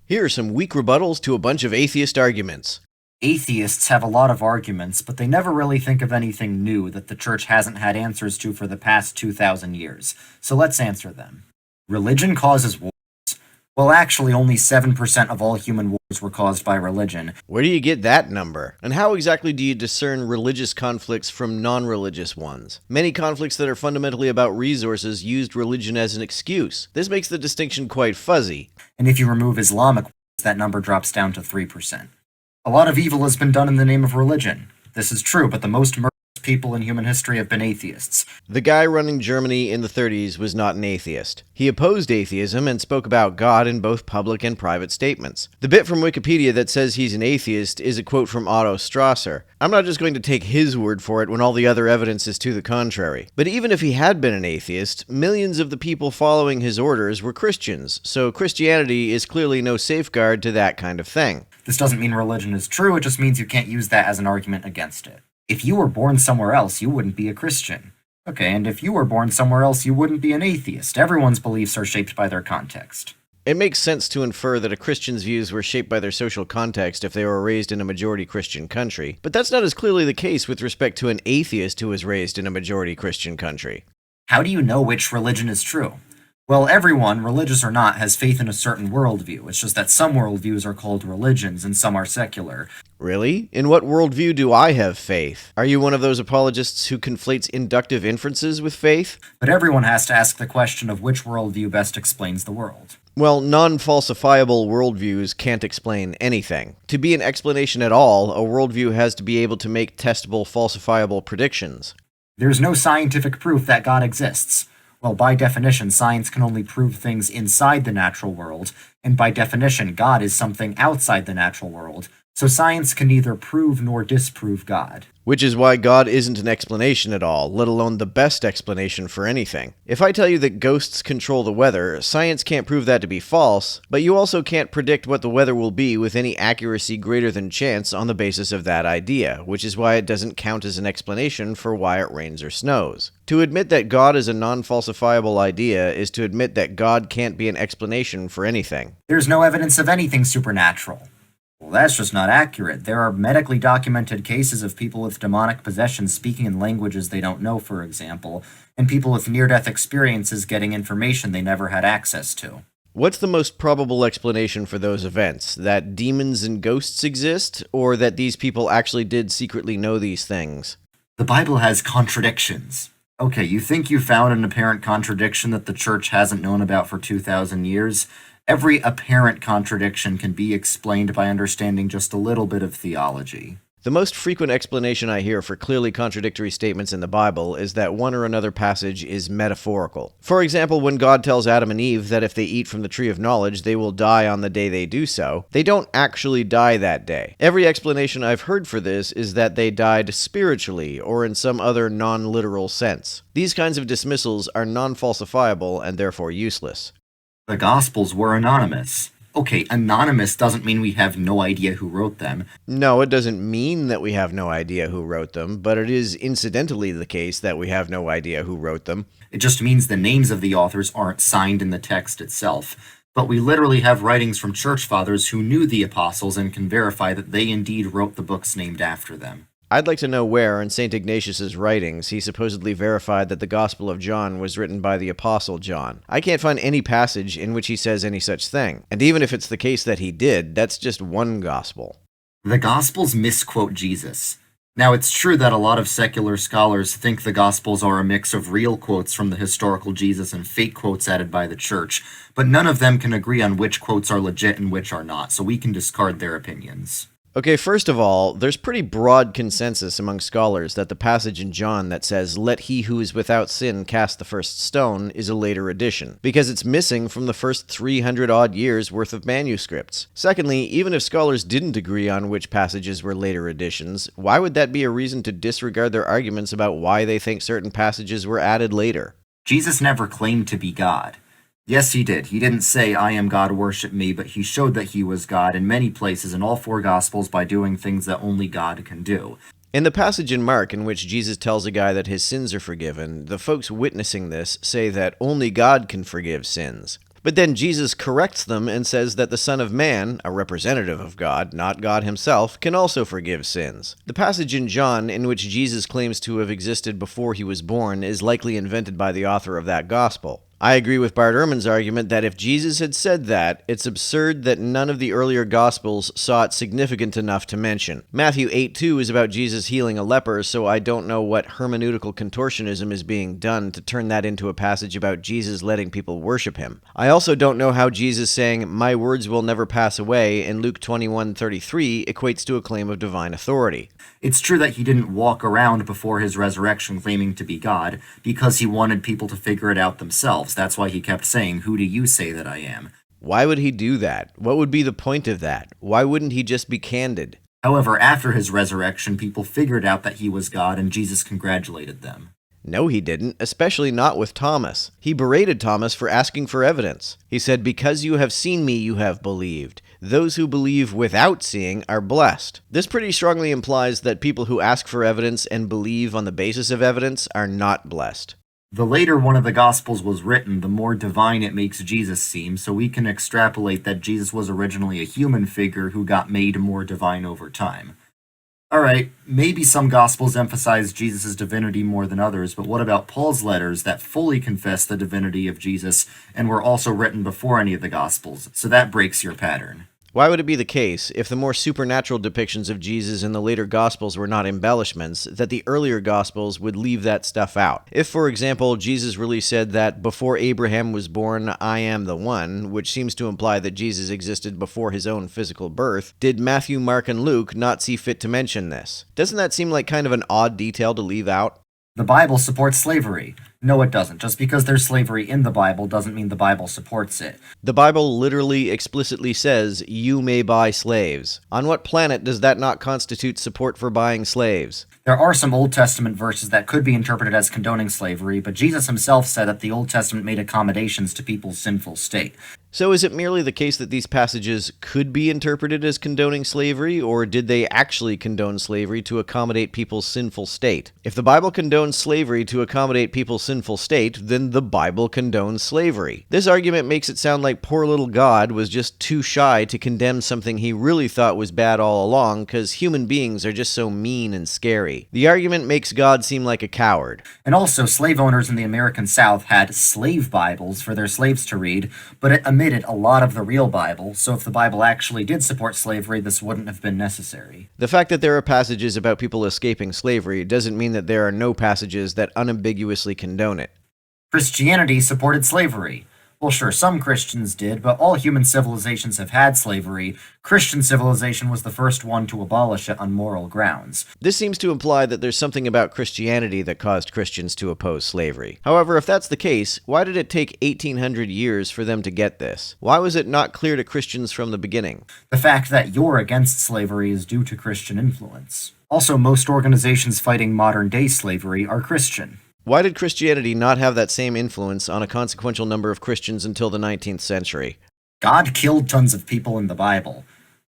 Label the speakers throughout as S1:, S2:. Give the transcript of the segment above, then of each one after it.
S1: Here are some weak rebuttals to a bunch of atheist arguments.
S2: Atheists have a lot of arguments, but they never really think of anything new that the church hasn't had answers to for the past 2,000 years. So let's answer them. Religion causes wars. Well, actually, only 7% of all human wars were caused by religion.
S1: Where do you get that number? And how exactly do you discern religious conflicts from non-religious ones? Many conflicts that are fundamentally about resources used religion as an excuse. This makes the distinction quite fuzzy.
S2: And if you remove Islamic wars, that number drops down to 3%. A lot of evil has been done in the name of religion. This is true, but the most murderous people in human history have been atheists.
S1: The guy running Germany in the 30s was not an atheist. He opposed atheism and spoke about God in both public and private statements. The bit from Wikipedia that says he's an atheist is a quote from Otto Strasser. I'm not just going to take his word for it when all the other evidence is to the contrary. But even if he had been an atheist, millions of the people following his orders were Christians, so Christianity is clearly no safeguard to that kind of thing.
S2: This doesn't mean religion is true, it just means you can't use that as an argument against it. If you were born somewhere else, you wouldn't be a Christian. Okay, and if you were born somewhere else, you wouldn't be an atheist. Everyone's beliefs are shaped by their context.
S1: It makes sense to infer that a Christian's views were shaped by their social context if they were raised in a majority Christian country, but that's not as clearly the case with respect to an atheist who was raised in a majority Christian country.
S2: How do you know which religion is true? Well, everyone, religious or not, has faith in a certain worldview. It's just that some worldviews are called religions and some are secular.
S1: Really? In what worldview do I have faith? Are you one of those apologists who conflates inductive inferences with faith?
S2: But everyone has to ask the question of which worldview best explains the world.
S1: Well, non-falsifiable worldviews can't explain anything. To be an explanation at all, a worldview has to be able to make testable, falsifiable predictions.
S2: There's no scientific proof that God exists. Well, by definition, science can only prove things inside the natural world, and by definition, God is something outside the natural world, so science can neither prove nor disprove God.
S1: Which is why God isn't an explanation at all, let alone the best explanation for anything. If I tell you that ghosts control the weather, science can't prove that to be false, but you also can't predict what the weather will be with any accuracy greater than chance on the basis of that idea, which is why it doesn't count as an explanation for why it rains or snows. To admit that God is a non-falsifiable idea is to admit that God can't be an explanation for anything.
S2: There's no evidence of anything supernatural. Well, that's just not accurate. There are medically documented cases of people with demonic possession speaking in languages they don't know, for example, and people with near-death experiences getting information they never had access to.
S1: What's the most probable explanation for those events? That demons and ghosts exist, or that these people actually did secretly know these things?
S2: The Bible has contradictions. Okay, you think you found an apparent contradiction that the church hasn't known about for 2,000 years? Every apparent contradiction can be explained by understanding just a little bit of theology.
S1: The most frequent explanation I hear for clearly contradictory statements in the Bible is that one or another passage is metaphorical. For example, when God tells Adam and Eve that if they eat from the tree of knowledge, they will die on the day they do so, they don't actually die that day. Every explanation I've heard for this is that they died spiritually or in some other non-literal sense. These kinds of dismissals are non-falsifiable and therefore useless.
S2: The Gospels were anonymous. Okay, anonymous doesn't mean we have no idea who wrote them.
S1: No, it doesn't mean that we have no idea who wrote them, but it is incidentally the case that we have no idea who wrote them.
S2: It just means the names of the authors aren't signed in the text itself. But we literally have writings from church fathers who knew the apostles and can verify that they indeed wrote the books named after them.
S1: I'd like to know where, in St. Ignatius's writings, he supposedly verified that the Gospel of John was written by the Apostle John. I can't find any passage in which he says any such thing. And even if it's the case that he did, that's just one Gospel.
S2: The Gospels misquote Jesus. Now, it's true that a lot of secular scholars think the Gospels are a mix of real quotes from the historical Jesus and fake quotes added by the church, but none of them can agree on which quotes are legit and which are not, so we can discard their opinions.
S1: Okay, first of all, there's pretty broad consensus among scholars that the passage in John that says, "Let he who is without sin cast the first stone," is a later addition, because it's missing from the first 300-odd years worth of manuscripts. Secondly, even if scholars didn't agree on which passages were later additions, why would that be a reason to disregard their arguments about why they think certain passages were added later?
S2: Jesus never claimed to be God. Yes, he did. He didn't say, "I am God, worship me," but he showed that he was God in many places in all four Gospels by doing things that only God can do.
S1: In the passage in Mark in which Jesus tells a guy that his sins are forgiven, the folks witnessing this say that only God can forgive sins. But then Jesus corrects them and says that the Son of Man, a representative of God, not God himself, can also forgive sins. The passage in John in which Jesus claims to have existed before he was born is likely invented by the author of that gospel. I agree with Bart Ehrman's argument that if Jesus had said that, it's absurd that none of the earlier Gospels saw it significant enough to mention. Matthew 8:2 is about Jesus healing a leper, so I don't know what hermeneutical contortionism is being done to turn that into a passage about Jesus letting people worship him. I also don't know how Jesus saying, "My words will never pass away," in Luke 21:33 equates to a claim of divine authority.
S2: It's true that he didn't walk around before his resurrection claiming to be God, because he wanted people to figure it out themselves. That's why he kept saying, "Who do you say that I am?"
S1: Why would he do that? What would be the point of that? Why wouldn't he just be candid?
S2: However, after his resurrection, people figured out that he was God, and Jesus congratulated them.
S1: No, he didn't, especially not with Thomas. He berated Thomas for asking for evidence. He said, "Because you have seen me, you have believed. Those who believe without seeing are blessed." This pretty strongly implies that people who ask for evidence and believe on the basis of evidence are not blessed.
S2: The later one of the Gospels was written, the more divine it makes Jesus seem, so we can extrapolate that Jesus was originally a human figure who got made more divine over time. Alright, maybe some Gospels emphasize Jesus' divinity more than others, but what about Paul's letters that fully confess the divinity of Jesus and were also written before any of the Gospels? So that breaks your pattern.
S1: Why would it be the case, if the more supernatural depictions of Jesus in the later Gospels were not embellishments, that the earlier Gospels would leave that stuff out? If, for example, Jesus really said that before Abraham was born, I am the one, which seems to imply that Jesus existed before his own physical birth, did Matthew, Mark, and Luke not see fit to mention this? Doesn't that seem like kind of an odd detail to leave out?
S2: The Bible supports slavery. No, it doesn't. Just because there's slavery in the Bible doesn't mean the Bible supports it.
S1: The Bible literally explicitly says, "You may buy slaves." On what planet does that not constitute support for buying slaves?
S2: There are some Old Testament verses that could be interpreted as condoning slavery, but Jesus himself said that the Old Testament made accommodations to people's sinful state.
S1: So is it merely the case that these passages could be interpreted as condoning slavery, or did they actually condone slavery to accommodate people's sinful state? If the Bible condones slavery to accommodate people's sinful state, then the Bible condones slavery. This argument makes it sound like poor little God was just too shy to condemn something he really thought was bad all along, because human beings are just so mean and scary. The argument makes God seem like a coward.
S2: And also, slave owners in the American South had slave Bibles for their slaves to read, but it omitted a lot of the real Bible, so if the Bible actually did support slavery, this wouldn't have been necessary.
S1: The fact that there are passages about people escaping slavery doesn't mean that there are no passages that unambiguously condone it.
S2: Christianity supported slavery. Well, sure, some Christians did, but all human civilizations have had slavery. Christian civilization was the first one to abolish it on moral grounds.
S1: This seems to imply that there's something about Christianity that caused Christians to oppose slavery. However, if that's the case, why did it take 1800 years for them to get this? Why was it not clear to Christians from the beginning?
S2: The fact that you're against slavery is due to Christian influence. Also, most organizations fighting modern-day slavery are Christian.
S1: Why did Christianity not have that same influence on a consequential number of Christians until the 19th century?
S2: God killed tons of people in the Bible.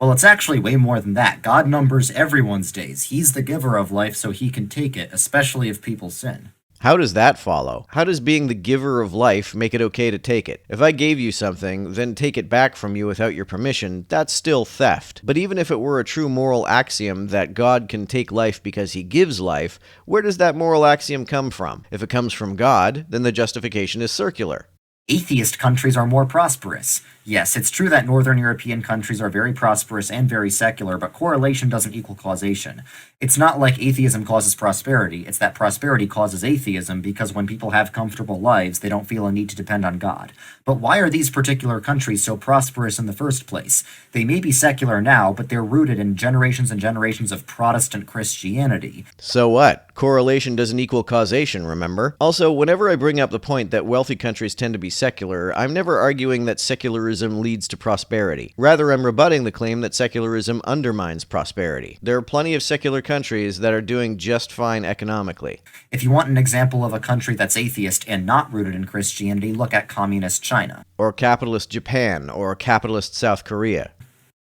S2: Well, it's actually way more than that. God numbers everyone's days. He's the giver of life, so he can take it, especially if people sin.
S1: How does that follow? How does being the giver of life make it okay to take it? If I gave you something, then take it back from you without your permission, that's still theft. But even if it were a true moral axiom that God can take life because he gives life, where does that moral axiom come from? If it comes from God, then the justification is circular.
S2: Atheist countries are more prosperous. Yes, it's true that Northern European countries are very prosperous and very secular, but correlation doesn't equal causation. It's not like atheism causes prosperity, it's that prosperity causes atheism because when people have comfortable lives, they don't feel a need to depend on God. But why are these particular countries so prosperous in the first place? They may be secular now, but they're rooted in generations and generations of Protestant Christianity.
S1: So what? Correlation doesn't equal causation, remember? Also, whenever I bring up the point that wealthy countries tend to be secular, I'm never arguing that secularism leads to prosperity. Rather, I'm rebutting the claim that secularism undermines prosperity. There are plenty of secular countries that are doing just fine economically.
S2: If you want an example of a country that's atheist and not rooted in Christianity, look at communist China.
S1: Or capitalist Japan, or capitalist South Korea.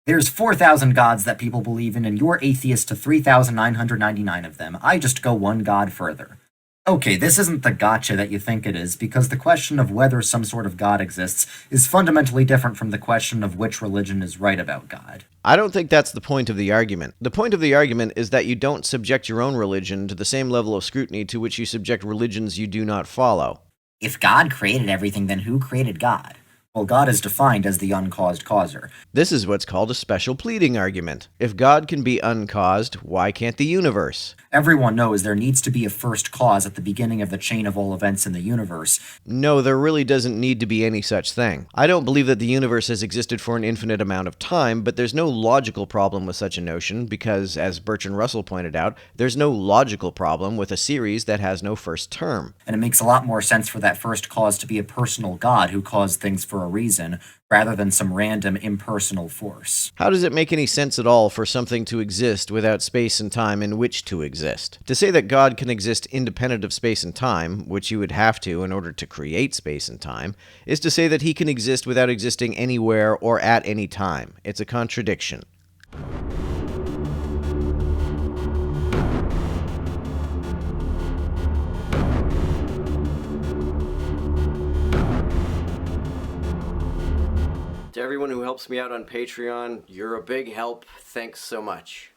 S2: There's 4,000 gods that people believe in, and you're atheist to 3,999 of them. I just go one god further. Okay, this isn't the gotcha that you think it is, because the question of whether some sort of God exists is fundamentally different from the question of which religion is right about God.
S1: I don't think that's the point of the argument. The point of the argument is that you don't subject your own religion to the same level of scrutiny to which you subject religions you do not follow.
S2: If God created everything, then who created God? Well, God is defined as the uncaused causer.
S1: This is what's called a special pleading argument. If God can be uncaused, why can't the universe?
S2: Everyone knows there needs to be a first cause at the beginning of the chain of all events in the universe.
S1: No, there really doesn't need to be any such thing. I don't believe that the universe has existed for an infinite amount of time, but there's no logical problem with such a notion because, as Bertrand Russell pointed out, there's no logical problem with a series that has no first term.
S2: And it makes a lot more sense for that first cause to be a personal God who caused things for a reason, rather than some random impersonal force.
S1: How does it make any sense at all for something to exist without space and time in which to exist? To say that God can exist independent of space and time, which you would have to in order to create space and time, is to say that he can exist without existing anywhere or at any time. It's a contradiction. To everyone who helps me out on Patreon, you're a big help. Thanks so much.